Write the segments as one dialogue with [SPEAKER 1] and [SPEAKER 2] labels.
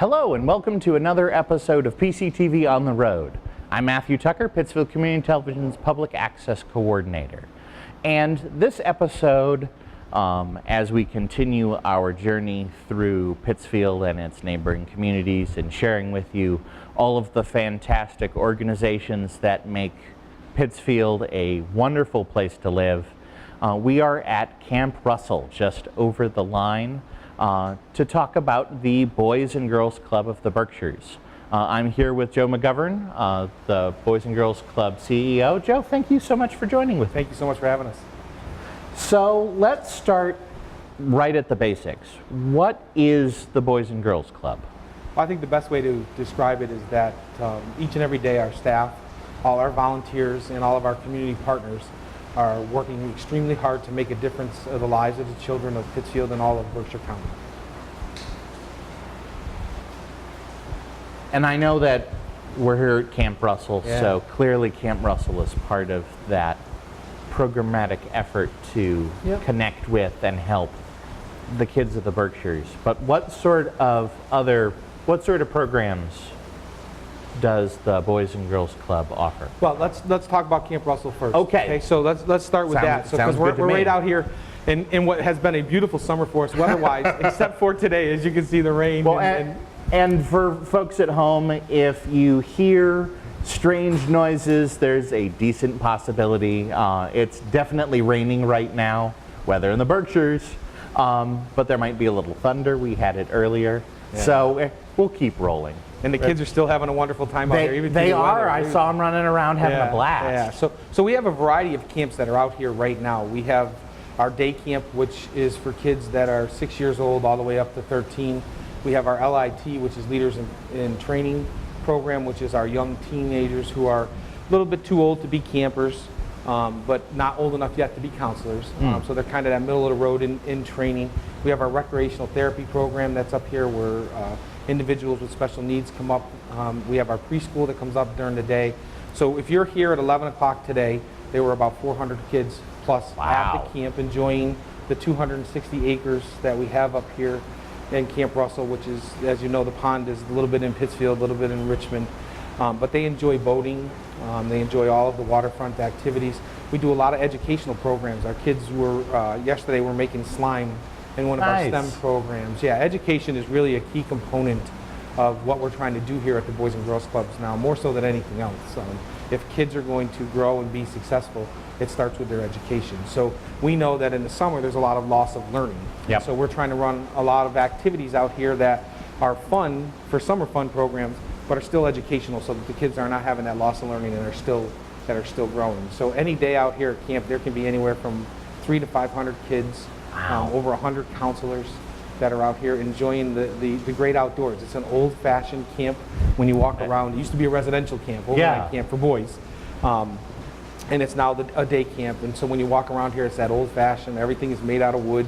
[SPEAKER 1] Hello and welcome to another episode of PCTV on the Road. I'm Matthew Tucker, Pittsfield Community Television's Public Access Coordinator. And this episode, as we continue our journey through Pittsfield and its neighboring communities and sharing with you all of the fantastic organizations that make Pittsfield a wonderful place to live, we are at Camp Russell, just over the line, to talk about the Boys and Girls Club of the Berkshires. I'm here with Joe McGovern, the Boys and Girls Club CEO. Joe, thank you so much for joining with me.
[SPEAKER 2] Thank you so much for having us.
[SPEAKER 1] So let's start right at the basics. What is the Boys and Girls Club?
[SPEAKER 2] Well, I think the best way to describe it is that each and every day our staff, all our volunteers, and all of our community partners are working extremely hard to make a difference in the lives of the children of Pittsfield and all of Berkshire County.
[SPEAKER 1] And I know that we're here at Camp Russell, so clearly Camp Russell is part of that programmatic effort to connect with and help the kids of the Berkshires. But what sort of programs does the Boys and Girls Club offer?
[SPEAKER 2] Well, let's talk about Camp Russell first.
[SPEAKER 1] Okay.
[SPEAKER 2] So let's start with that. So because we're right out here in what has been a beautiful summer for us weather-wise, except for today, as you can see, the rain.
[SPEAKER 1] Well, and for folks at home, if you hear strange noises, there's a decent possibility. It's definitely raining right now, weather in the Berkshires, but there might be a little thunder. We had it earlier. So we'll keep rolling.
[SPEAKER 2] And the kids are still having a wonderful time out there.
[SPEAKER 1] They are. I saw them running around having a blast.
[SPEAKER 2] Yeah. So we have a variety of camps that are out here right now. We have our day camp, which is for kids that are 6 years old all the way up to 13. We have our LIT, which is Leaders in Training program, which is our young teenagers who are a little bit too old to be campers, but not old enough yet to be counselors. So they're kind of that middle of the road in training. We have our recreational therapy program that's up here where individuals with special needs come up. We have our preschool that comes up during the day. So if you're here at 11 o'clock today, there were about 400 kids plus at the camp enjoying the 260 acres that we have up here in Camp Russell, which is, as you know, the pond is a little bit in Pittsfield, a little bit in Richmond. But they enjoy boating. They enjoy all of the waterfront activities. We do a lot of educational programs. Our kids were, yesterday, were making slime in one of our STEM programs. Yeah, education is really a key component of what we're trying to do here at the Boys and Girls Clubs now, more so than anything else. If kids are going to grow and be successful, it starts with their education. So we know that in the summer there's a lot of loss of learning. So we're trying to run a lot of activities out here that are fun for summer fun programs, but are still educational, so that the kids are not having that loss of learning and are still growing. So any day out here at camp, there can be anywhere from 300 to 500 kids. Over 100 counselors that are out here enjoying the great outdoors. It's an old-fashioned camp. When you walk around, it used to be a residential camp, overnight camp for boys, and it's now a day camp. And so when you walk around here, it's that old-fashioned. Everything is made out of wood,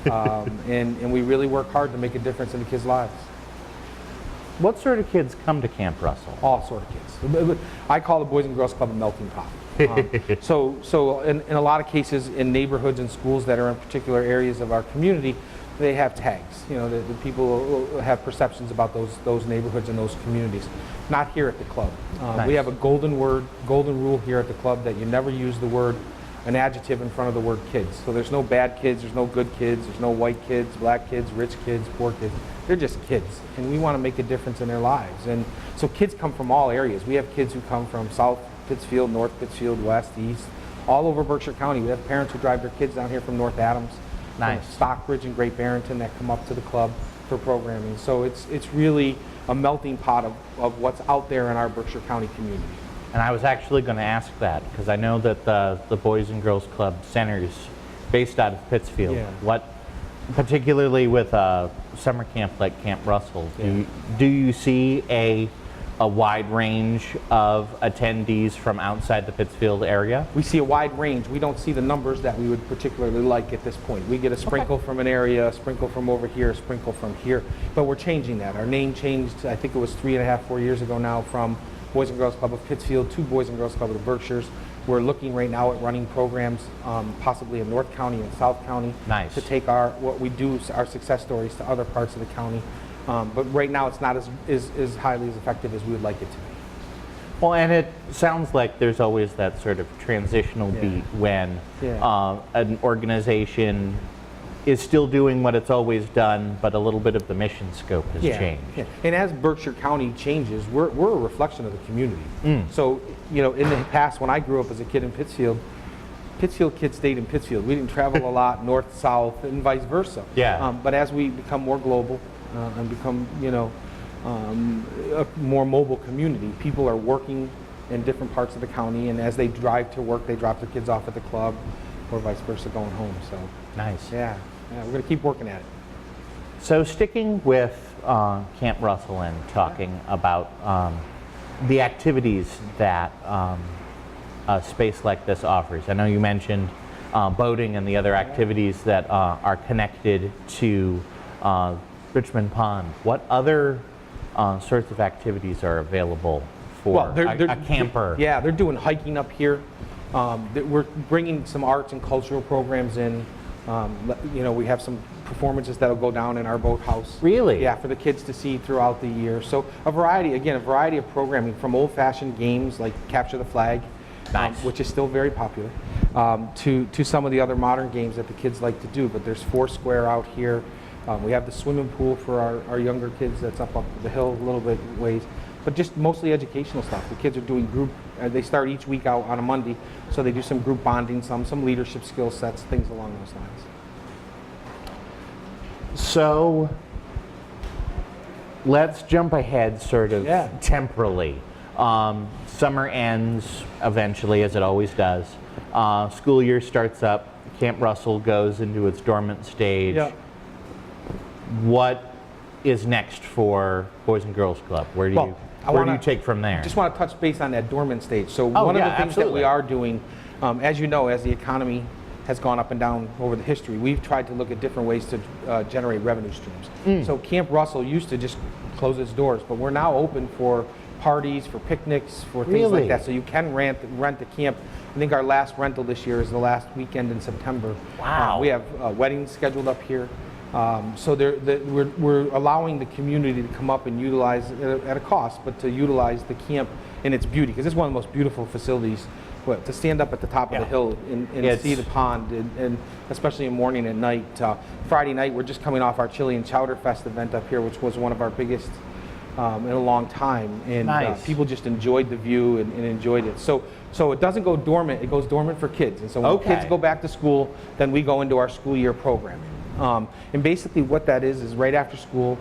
[SPEAKER 2] and we really work hard to make a difference in the kids' lives.
[SPEAKER 1] What sort of kids come to Camp Russell?
[SPEAKER 2] All sort of kids. I call the Boys and Girls Club a melting pot. So in a lot of cases in neighborhoods and schools that are in particular areas of our community, they have tags. You know, the people have perceptions about those neighborhoods and those communities. Not here at the club. We have a golden rule here at the club that you never use an adjective in front of the word kids. So there's no bad kids, there's no good kids, there's no white kids, black kids, rich kids, poor kids. They're just kids, and we want to make a difference in their lives. And so kids come from all areas. We have kids who come from South Pittsfield, North Pittsfield, West, East, all over Berkshire County. We have parents who drive their kids down here from North Adams, from Stockbridge and Great Barrington that come up to the club for programming. So it's really a melting pot of what's out there in our Berkshire County community.
[SPEAKER 1] And I was actually going to ask that because I know that the Boys and Girls Club centers based out of Pittsfield. What, particularly with a summer camp like Camp Russell, do you see a wide range of attendees from outside the Pittsfield area?
[SPEAKER 2] We see a wide range. We don't see the numbers that we would particularly like at this point. We get a sprinkle from an area, a sprinkle from over here, a sprinkle from here, but we're changing that. Our name changed, I think it was 3.5, 4 years ago now, from Boys and Girls Club of Pittsfield to Boys and Girls Club of the Berkshires. We're looking right now at running programs, possibly in North County and South County, to take our success stories to other parts of the county. But right now it's not as highly as effective as we would like it to be.
[SPEAKER 1] Well, and it sounds like there's always that sort of transitional beat when an organization is still doing what it's always done, but a little bit of the mission scope has changed.
[SPEAKER 2] Yeah. And as Berkshire County changes, we're a reflection of the community. So, you know, in the past, when I grew up as a kid in Pittsfield kids stayed in Pittsfield. We didn't travel a lot north, south, and vice versa. But as we become more global and become, you know, a more mobile community, people are working in different parts of the county, and as they drive to work, they drop their kids off at the club, or vice versa, going home. So
[SPEAKER 1] nice.
[SPEAKER 2] Yeah, we're going to keep working at it.
[SPEAKER 1] So sticking with Camp Russell and talking about the activities that a space like this offers. I know you mentioned boating and the other activities that are connected to Richmond Pond. What other sorts of activities are available for a camper?
[SPEAKER 2] Yeah, they're doing hiking up here. We're bringing some arts and cultural programs in. You know, we have some performances that'll go down in our boathouse.
[SPEAKER 1] Really?
[SPEAKER 2] Yeah, for the kids to see throughout the year. So a variety of programming, from old-fashioned games like Capture the Flag, which is still very popular, to some of the other modern games that the kids like to do. But there's Foursquare out here. We have the swimming pool for our younger kids that's up the hill a little bit ways. But just mostly educational stuff. The kids are doing group, they start each week out on a Monday, so they do some group bonding, some leadership skill sets, things along those lines.
[SPEAKER 1] So let's jump ahead sort of temporally. Summer ends eventually, as it always does. School year starts up, Camp Russell goes into its dormant stage. What is next for Boys and Girls Club? Where do you take from there?
[SPEAKER 2] I just want to touch base on that dormant stage. So one of the things that we are doing, as you know, as the economy has gone up and down over the history, we've tried to look at different ways to generate revenue streams. So Camp Russell used to just close its doors, but we're now open for parties, for picnics, for things like that. So you can rent the camp. I think our last rental this year is the last weekend in September.
[SPEAKER 1] Wow.
[SPEAKER 2] We have weddings scheduled up here. So we're allowing the community to come up and utilize, at a cost, but to utilize the camp in its beauty, because it's one of the most beautiful facilities. To stand up at the top of the hill and see the pond, and especially in morning and night. Friday night, we're just coming off our Chili and Chowder Fest event up here, which was one of our biggest in a long time, and people just enjoyed the view and enjoyed it. So it doesn't go dormant; it goes dormant for kids. And so when kids go back to school, then we go into our school year programming. And basically, what that is right after school,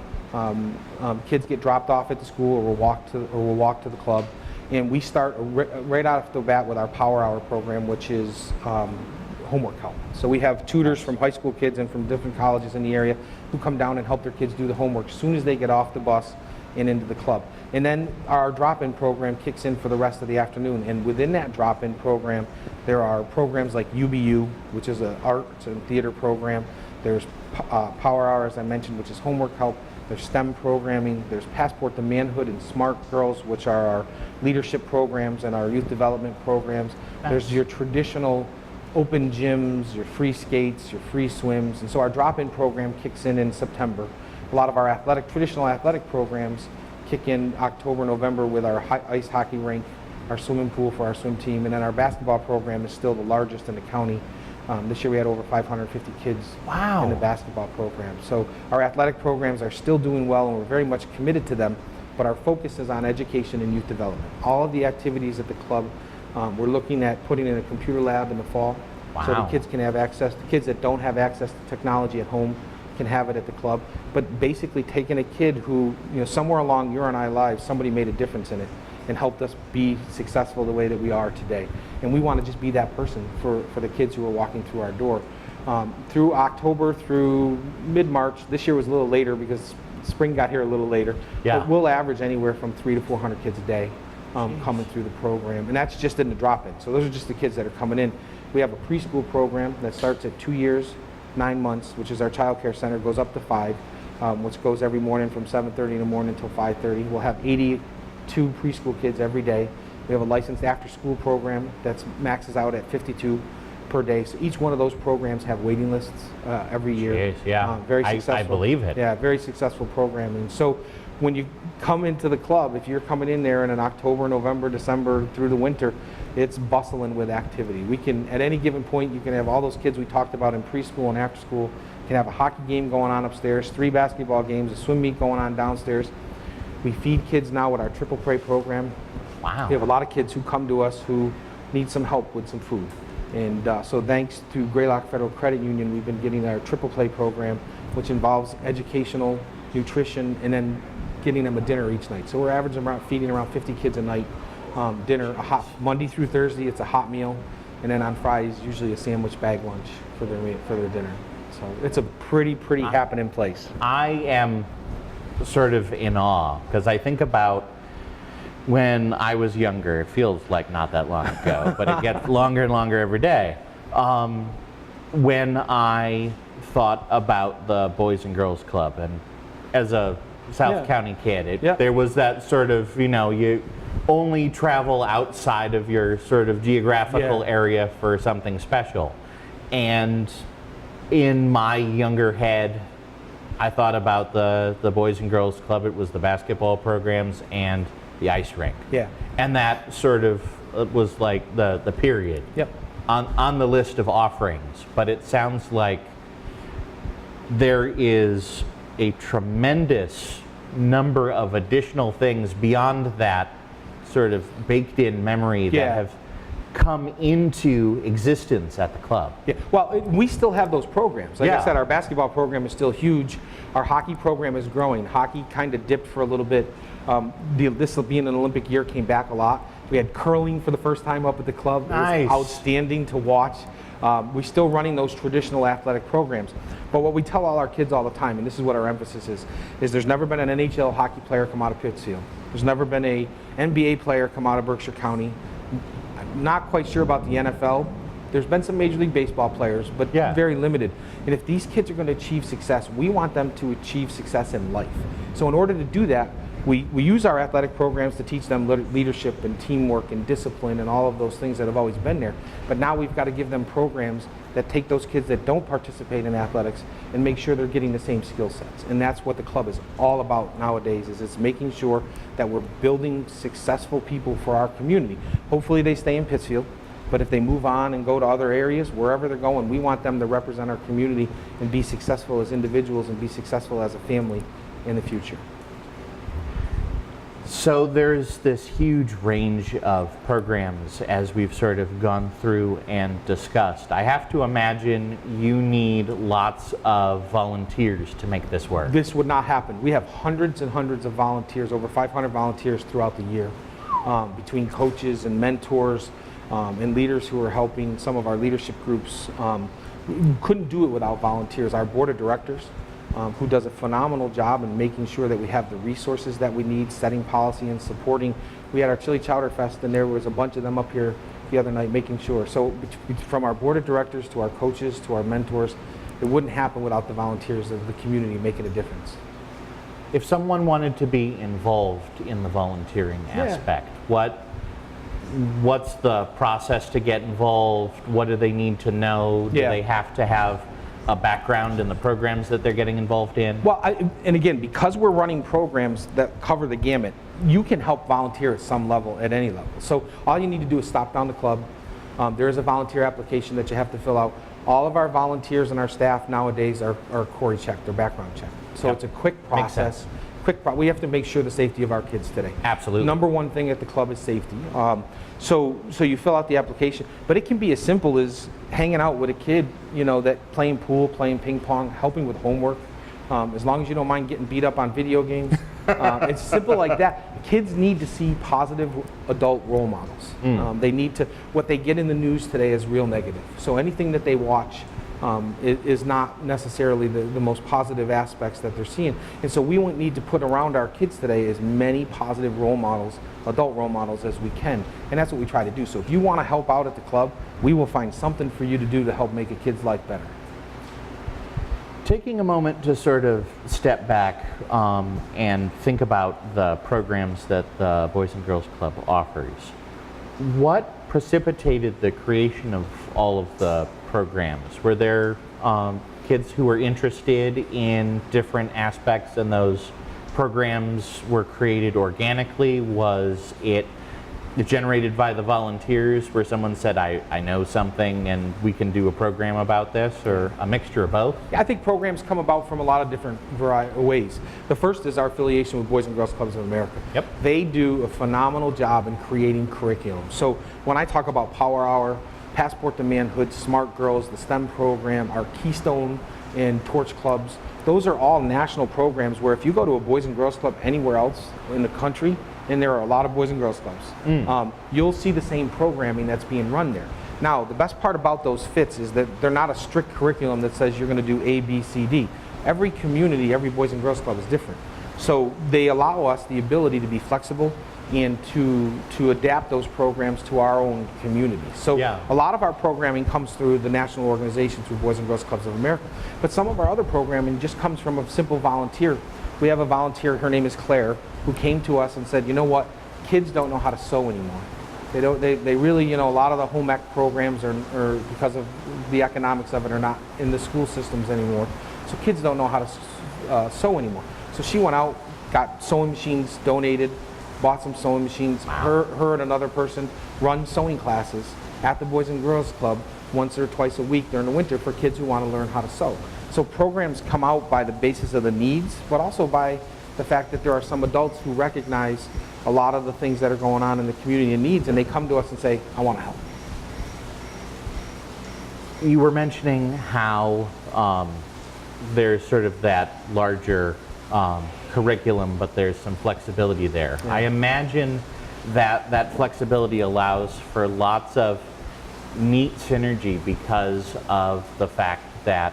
[SPEAKER 2] kids get dropped off at the school, or we'll walk to the club. And we start right off the bat with our Power Hour program, which is homework help. So we have tutors from high school kids and from different colleges in the area who come down and help their kids do the homework as soon as they get off the bus and into the club. And then our drop-in program kicks in for the rest of the afternoon. And within that drop-in program, there are programs like UBU, which is an arts and theater program. There's Power Hour, as I mentioned, which is homework help. There's STEM programming. There's Passport to Manhood and Smart Girls, which are our leadership programs and our youth development programs. There's your traditional open gyms, your free skates, your free swims. And so our drop-in program kicks in September. A lot of our traditional athletic programs kick in October, November with our ice hockey rink, our swimming pool for our swim team, and then our basketball program is still the largest in the county. This year we had over 550 kids in the basketball program. So our athletic programs are still doing well, and we're very much committed to them, but our focus is on education and youth development. All of the activities at the club, we're looking at putting in a computer lab in the fall, so the kids can have access. The kids that don't have access to technology at home can have it at the club. But basically taking a kid who, somewhere along your and I lives, somebody made a difference in it and helped us be successful the way that we are today. And we want to just be that person for the kids who are walking through our door. Through October through mid-March, this year was a little later because spring got here a little later, but we'll average anywhere from 300 to 400 kids a day coming through the program. And that's just in the drop-in. So those are just the kids that are coming in. We have a preschool program that starts at 2 years, 9 months, which is our child care center, goes up to 5, which goes every morning from 7:30 in the morning until 5:30. We'll have 82 preschool kids every day. We have a licensed after-school program that maxes out at 52 per day. So each one of those programs have waiting lists every year.
[SPEAKER 1] Jeez, yeah.
[SPEAKER 2] Very successful.
[SPEAKER 1] I believe it.
[SPEAKER 2] Yeah, very successful program. And so when you come into the club, if you're coming in there in October, November, December through the winter, it's bustling with activity. We can, at any given point, you can have all those kids we talked about in preschool and after school. You can have a hockey game going on upstairs, 3 basketball games, a swim meet going on downstairs. We feed kids now with our triple play program.
[SPEAKER 1] Wow.
[SPEAKER 2] We have a lot of kids who come to us who need some help with some food. And so thanks to Greylock Federal Credit Union, we've been getting our triple play program, which involves educational, nutrition, and then getting them a dinner each night. So we're averaging feeding around 50 kids a night. Dinner, a hot Monday through Thursday, it's a hot meal, and then on Fridays usually a sandwich bag lunch for their dinner. So it's a pretty happening place.
[SPEAKER 1] I am sort of in awe because I think about when I was younger. It feels like not that long ago, but it gets longer and longer every day. When I thought about the Boys and Girls Club, and as a South County kid, there was that sort of, you only travel outside of your sort of geographical area for something special. And in my younger head, I thought about the Boys and Girls Club. It was the basketball programs and the ice rink.
[SPEAKER 2] Yeah.
[SPEAKER 1] And that sort of was like the period on the list of offerings. But it sounds like there is a tremendous number of additional things beyond that sort of baked in memory that have come into existence at the club. Yeah.
[SPEAKER 2] Well, we still have those programs. Like I said, our basketball program is still huge. Our hockey program is growing. Hockey kind of dipped for a little bit. This being an Olympic year came back a lot. We had curling for the first time up at the club.
[SPEAKER 1] Nice.
[SPEAKER 2] It was outstanding to watch. We're still running those traditional athletic programs. But what we tell all our kids all the time, and this is what our emphasis is there's never been an NHL hockey player come out of Pittsfield. There's never been a NBA player come out of Berkshire County. I'm not quite sure about the NFL. There's been some Major League Baseball players, but very limited. And if these kids are going to achieve success, we want them to achieve success in life. So in order to do that, we use our athletic programs to teach them leadership and teamwork and discipline and all of those things that have always been there. But now we've got to give them programs that take those kids that don't participate in athletics and make sure they're getting the same skill sets. And that's what the club is all about nowadays, is it's making sure that we're building successful people for our community. Hopefully they stay in Pittsfield, but if they move on and go to other areas, wherever they're going, we want them to represent our community and be successful as individuals and be successful as a family in the future.
[SPEAKER 1] So there's this huge range of programs as we've sort of gone through and discussed. I have to imagine you need lots of volunteers to make this work.
[SPEAKER 2] This would not happen. We have hundreds and hundreds of volunteers, over 500 volunteers throughout the year, between coaches and mentors and leaders who are helping some of our leadership groups. We couldn't do it without volunteers. Our board of directors, who does a phenomenal job in making sure that we have the resources that we need, setting policy and supporting. We had our Chili Chowder Fest, and there was a bunch of them up here the other night making sure. So from our board of directors to our coaches to our mentors, it wouldn't happen without the volunteers of the community making a difference.
[SPEAKER 1] If someone wanted to be involved in the volunteering aspect, what's the process to get involved? What do they need to know? Do they have to have a background in the programs that they're getting involved in?
[SPEAKER 2] Well, and again, because we're running programs that cover the gamut, you can help volunteer at some level, at any level. So all you need to do is stop down the club. There is a volunteer application that you have to fill out. All of our volunteers and our staff nowadays are Corey checked, they're background checked. So it's a quick process. We have to make sure the safety of our kids today.
[SPEAKER 1] Absolutely.
[SPEAKER 2] Number one thing at the club is safety. So you fill out the application, but it can be as simple as hanging out with a kid, that playing pool, playing ping pong, helping with homework. As long as you don't mind getting beat up on video games. It's simple like that. Kids need to see positive adult role models. They need to, what they get in the news today is real negative. So anything that they watch is not necessarily the most positive aspects that they're seeing. And so we need to put around our kids today as many positive role models, adult role models, as we can. And that's what we try to do. So if you want to help out at the club, we will find something for you to do to help make a kid's life better.
[SPEAKER 1] Taking a moment to sort of step back and think about the programs that the Boys and Girls Club offers, what precipitated the creation of all of the programs? Were there kids who were interested in different aspects and those programs were created organically? Was it generated by the volunteers where someone said, I know something and we can do a program about this, or a mixture of both?
[SPEAKER 2] Yeah, I think programs come about from a lot of different ways. The first is our affiliation with Boys and Girls Clubs of America.
[SPEAKER 1] Yep.
[SPEAKER 2] They do a phenomenal job in creating curriculum. So when I talk about Power Hour, Passport to Manhood, Smart Girls, the STEM program, our Keystone and Torch Clubs, those are all national programs where if you go to a Boys and Girls Club anywhere else in the country, and there are a lot of Boys and Girls Clubs, you'll see the same programming that's being run there. Now, the best part about those fits is that they're not a strict curriculum that says you're going to do A, B, C, D. Every community, every Boys and Girls Club is different. So they allow us the ability to be flexible and to adapt those programs to our own community. So a lot of our programming comes through the national organization, through Boys and Girls Clubs of America. But some of our other programming just comes from a simple volunteer. We have a volunteer, her name is Claire, who came to us and said, you know what, kids don't know how to sew anymore. They really, you know, a lot of the home ec programs are because of the economics of it, are not in the school systems anymore. So kids don't know how to sew anymore. So she went out, got sewing machines donated, bought some sewing machines.
[SPEAKER 1] Wow.
[SPEAKER 2] Her and another person run sewing classes at the Boys and Girls Club once or twice a week during the winter for kids who want to learn how to sew. So programs come out by the basis of the needs, but also by the fact that there are some adults who recognize a lot of the things that are going on in the community and needs, and they come to us and say, I want to help.
[SPEAKER 1] You were mentioning how there's sort of that larger curriculum, but there's some flexibility there.
[SPEAKER 2] Yeah.
[SPEAKER 1] I imagine that that flexibility allows for lots of neat synergy because of the fact that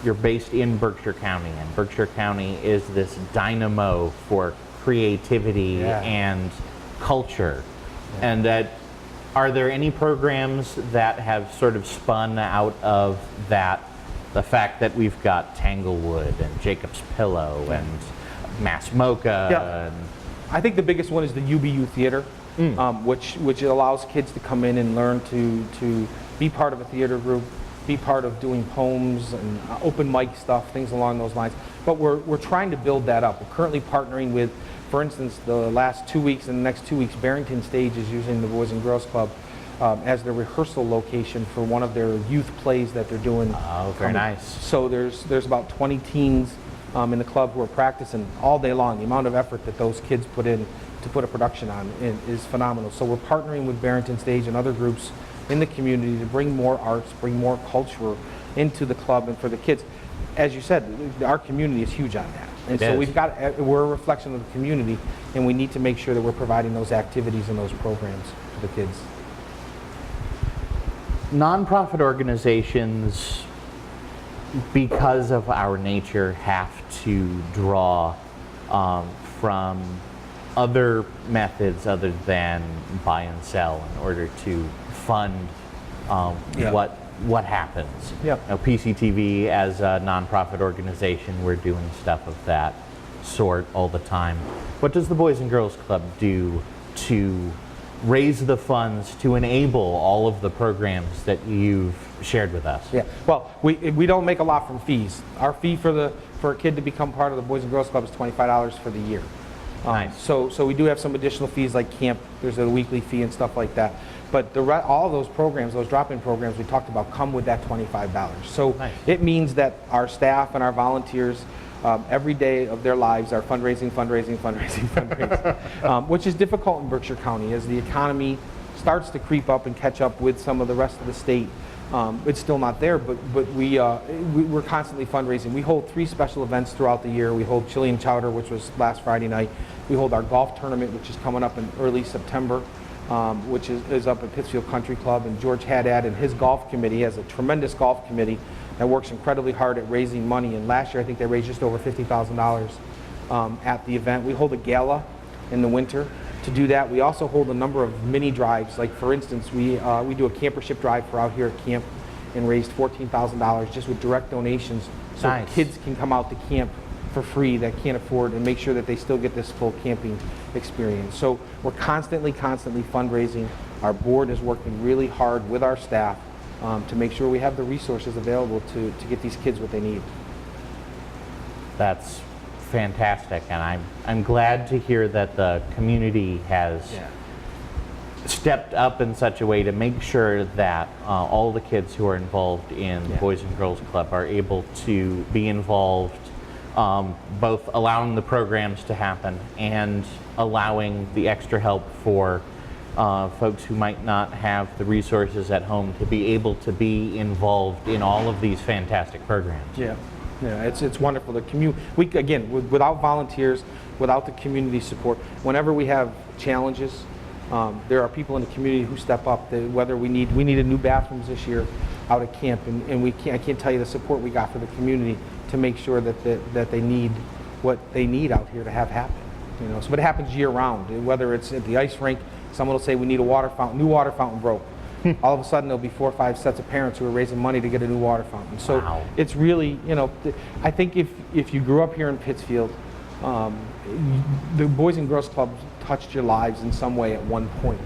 [SPEAKER 1] you're based in Berkshire County, and Berkshire County is this dynamo for creativity and culture. And that, are there any programs that have sort of spun out of that, the fact that we've got Tanglewood and Jacob's Pillow and Mass Mocha? And
[SPEAKER 2] I think the biggest one is the UBU Theater, which allows kids to come in and learn to be part of a theater group, be part of doing poems and open mic stuff, things along those lines. But we're trying to build that up. We're currently partnering with, for instance, the last 2 weeks and the next 2 weeks, Barrington Stage is using the Boys and Girls Club as their rehearsal location for one of their youth plays that they're doing.
[SPEAKER 1] Oh, very nice.
[SPEAKER 2] So there's about 20 teens in the club who are practicing all day long. The amount of effort that those kids put in to put a production on is phenomenal. So we're partnering with Barrington Stage and other groups in the community to bring more arts, bring more culture into the club and for the kids. As you said, our community is huge on that. And so we're a reflection of the community, and we need to make sure that we're providing those activities and those programs for the kids.
[SPEAKER 1] Nonprofit organizations, because of our nature, have to draw from other methods other than buy and sell in order to fund what happens.
[SPEAKER 2] Yep.
[SPEAKER 1] Now, PCTV as a nonprofit organization, we're doing stuff of that sort all the time. What does the Boys and Girls Club do to raise the funds to enable all of the programs that you've shared with us?
[SPEAKER 2] Yeah, well, we don't make a lot from fees. Our fee for a kid to become part of the Boys and Girls Club is $25 for the year.
[SPEAKER 1] Nice.
[SPEAKER 2] So we do have some additional fees like camp. There's a weekly fee and stuff like that. But all of those programs, those drop-in programs we talked about, come with that $25. So
[SPEAKER 1] nice.
[SPEAKER 2] It means that our staff and our volunteers, every day of their lives are fundraising, which is difficult in Berkshire County as the economy starts to creep up and catch up with some of the rest of the state. It's still not there, but we're constantly fundraising. We hold 3 special events throughout the year. We hold Chilean Chowder, which was last Friday night. We hold our golf tournament, which is coming up in early September, which is up at Pittsfield Country Club. And George Haddad and his golf committee has a tremendous golf committee that works incredibly hard at raising money. And last year, I think they raised just over $50,000 at the event. We hold a gala in the winter. To do that, we also hold a number of mini drives. Like, for instance, we do a campership drive for out here at camp and raised $14,000 just with direct donations, so
[SPEAKER 1] nice.
[SPEAKER 2] Kids can come out to camp for free that can't afford, and make sure that they still get this full camping experience. So we're constantly fundraising Our board is working really hard with our staff to make sure we have the resources available to get these kids what they need.
[SPEAKER 1] That's fantastic, and I'm glad to hear that the community has stepped up in such a way to make sure that all the kids who are involved in the Boys and Girls Club are able to be involved, both allowing the programs to happen and allowing the extra help for folks who might not have the resources at home to be able to be involved in all of these fantastic programs.
[SPEAKER 2] Yeah, it's wonderful. Without volunteers, without the community support, whenever we have challenges, there are people in the community who step up. Whether we needed new bathrooms this year out at camp, and I can't tell you the support we got for the community to make sure that they need what they need out here to have happen. So but it happens year round. Whether it's at the ice rink, someone will say we need a water fountain. New water fountain broke. All of a sudden there'll be 4 or 5 sets of parents who are raising money to get a new water fountain. So it's really, I think if you grew up here in Pittsfield, the Boys and Girls Club touched your lives in some way at one point.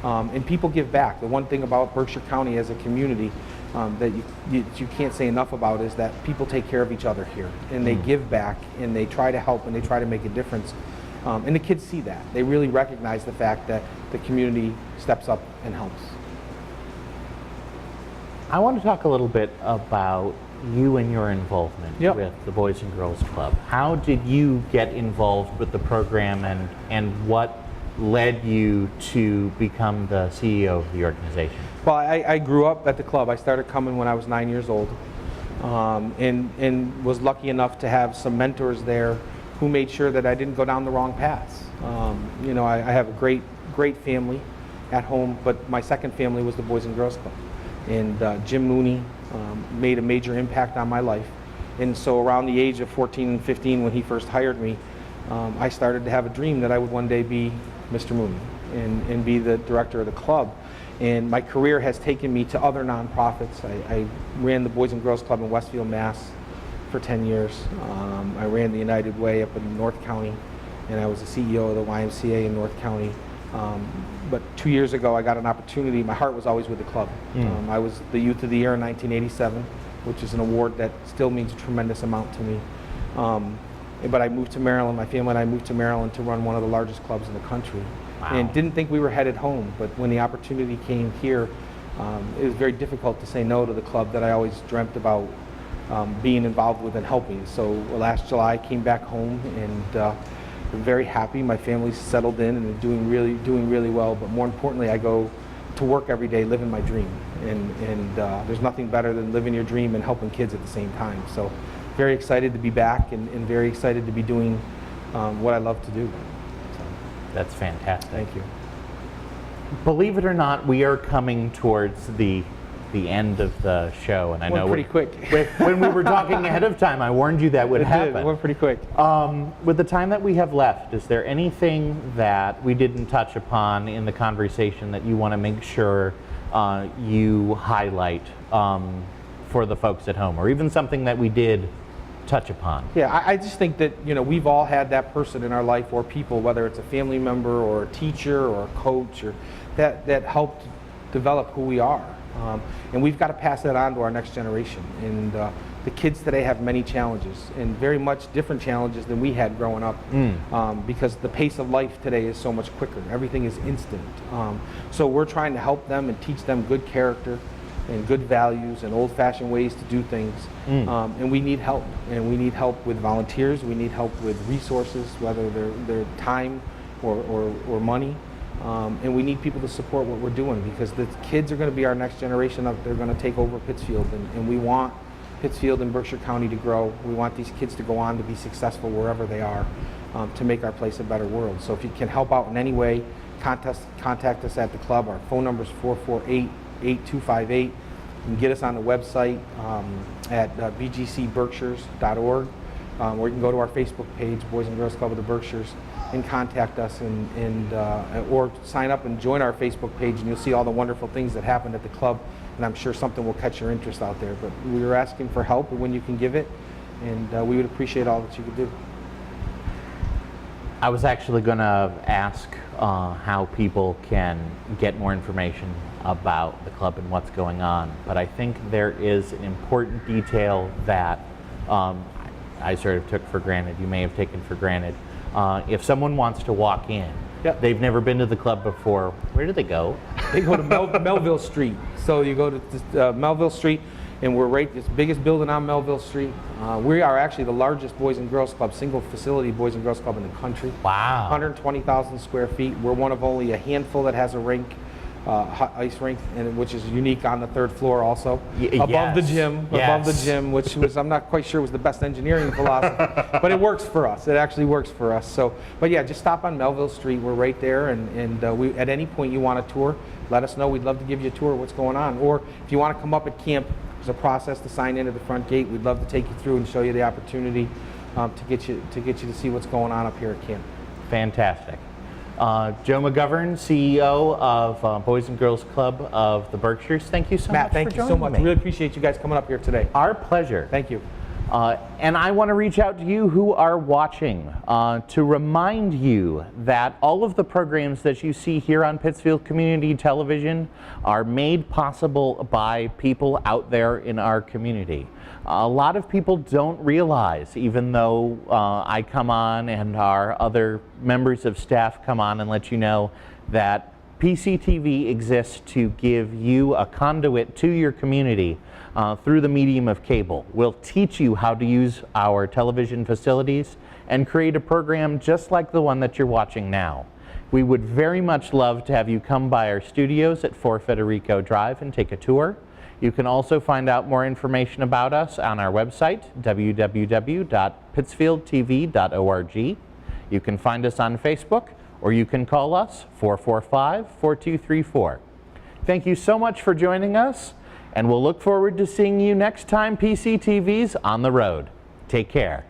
[SPEAKER 2] And people give back. The one thing about Berkshire County as a community that you can't say enough about is that people take care of each other here, and they give back, and they try to help, and they try to make a difference. And the kids see that. They really recognize the fact that the community steps up and helps.
[SPEAKER 1] I want to talk a little bit about you and your involvement with the Boys and Girls Club. How did you get involved with the program, and what led you to become the CEO of the organization?
[SPEAKER 2] Well, I grew up at the club. I started coming when I was 9 years old, and was lucky enough to have some mentors there who made sure that I didn't go down the wrong paths. I have a great family at home, but my second family was the Boys and Girls Club. And Jim Mooney made a major impact on my life. And so around the age of 14 and 15, when he first hired me, I started to have a dream that I would one day be Mr. Mooney and be the director of the club. And my career has taken me to other nonprofits. I ran the Boys and Girls Club in Westfield, Mass. for 10 years. I ran the United Way up in North County, and I was the CEO of the YMCA in North County. But 2 years ago, I got an opportunity. My heart was always with the club. I was the Youth of the Year in 1987, which is an award that still means a tremendous amount to me. But I moved to Maryland. My family and I moved to Maryland to run one of the largest clubs in the country.
[SPEAKER 1] Wow.
[SPEAKER 2] And didn't think we were headed home. But when the opportunity came here, it was very difficult to say no to the club that I always dreamt about being involved with and helping. So last July, I came back home, and I'm very happy. My family's settled in and doing really well. But more importantly, I go to work every day living my dream. And there's nothing better than living your dream and helping kids at the same time. So very excited to be back, and very excited to be doing what I love to do. So,
[SPEAKER 1] that's fantastic.
[SPEAKER 2] thank you.
[SPEAKER 1] Believe it or not, we are coming towards the end of the show, and I know
[SPEAKER 2] pretty quick.
[SPEAKER 1] when we were talking ahead of time, I warned you that would happen.
[SPEAKER 2] It went pretty quick.
[SPEAKER 1] With the time that we have left, is there anything that we didn't touch upon in the conversation that you want to make sure you highlight for the folks at home, or even something that we did touch upon?
[SPEAKER 2] Yeah, I just think that, we've all had that person in our life, or people, whether it's a family member or a teacher or a coach, or that helped develop who we are. And we've got to pass that on to our next generation. And the kids today have many challenges, and very much different challenges than we had growing up, because the pace of life today is so much quicker. Everything is instant. So we're trying to help them and teach them good character and good values and old-fashioned ways to do things. And we need help. And we need help with volunteers. We need help with resources, whether they're time or money. And we need people to support what we're doing, because the kids are going to be our next generation. They're going to take over Pittsfield, and we want Pittsfield and Berkshire County to grow. We want these kids to go on to be successful wherever they are, to make our place a better world. So if you can help out in any way, contact us at the club. Our phone number is 448-8258. You can get us on the website at bgcberkshires.org, or you can go to our Facebook page, Boys and Girls Club of the Berkshires, and contact us, or sign up and join our Facebook page, and you'll see all the wonderful things that happen at the club, and I'm sure something will catch your interest out there. But we were asking for help when you can give it, and we would appreciate all that you could do.
[SPEAKER 1] I was actually going to ask how people can get more information about the club and what's going on, but I think there is an important detail that I sort of took for granted, you may have taken for granted. If someone wants to walk in,
[SPEAKER 2] Yep.
[SPEAKER 1] they've never been to the club before, where do they go?
[SPEAKER 2] They go to Melville Street. So you go to Melville Street, and we're right, it's the biggest building on Melville Street. We are actually the largest Boys and Girls Club, single facility Boys and Girls Club in the country.
[SPEAKER 1] Wow.
[SPEAKER 2] 120,000 square feet. We're one of only a handful that has a rink, ice rink, and which is unique on the 3rd floor also. Above the gym, above the gym, which was, I'm not quite sure was the best engineering philosophy, but it works for us. It actually works for us. So, but yeah, just stop on Melville Street. We're right there, and we, at any point you want a tour, let us know. We'd love to give you a tour of what's going on. Or if you want to come up at camp, there's a process to sign into the front gate. We'd love to take you through and show you the opportunity to get you to see what's going on up here at camp.
[SPEAKER 1] Fantastic. Joe McGovern, CEO of Boys and Girls Club of the Berkshires. Thank you so
[SPEAKER 2] Matt,
[SPEAKER 1] much
[SPEAKER 2] thank
[SPEAKER 1] for
[SPEAKER 2] you so
[SPEAKER 1] joining
[SPEAKER 2] much.
[SPEAKER 1] me.
[SPEAKER 2] Really appreciate you guys coming up here today.
[SPEAKER 1] Our pleasure.
[SPEAKER 2] Thank you.
[SPEAKER 1] And I want to reach out to you who are watching to remind you that all of the programs that you see here on Pittsfield Community Television are made possible by people out there in our community. A lot of people don't realize, even though I come on and our other members of staff come on and let you know, that PCTV exists to give you a conduit to your community through the medium of cable. We'll teach you how to use our television facilities and create a program just like the one that you're watching now. We would very much love to have you come by our studios at 4 Federico Drive and take a tour. You can also find out more information about us on our website, www.pittsfieldtv.org. You can find us on Facebook, or you can call us 445-4234. Thank you so much for joining us, and we'll look forward to seeing you next time PCTV's on the road. Take care.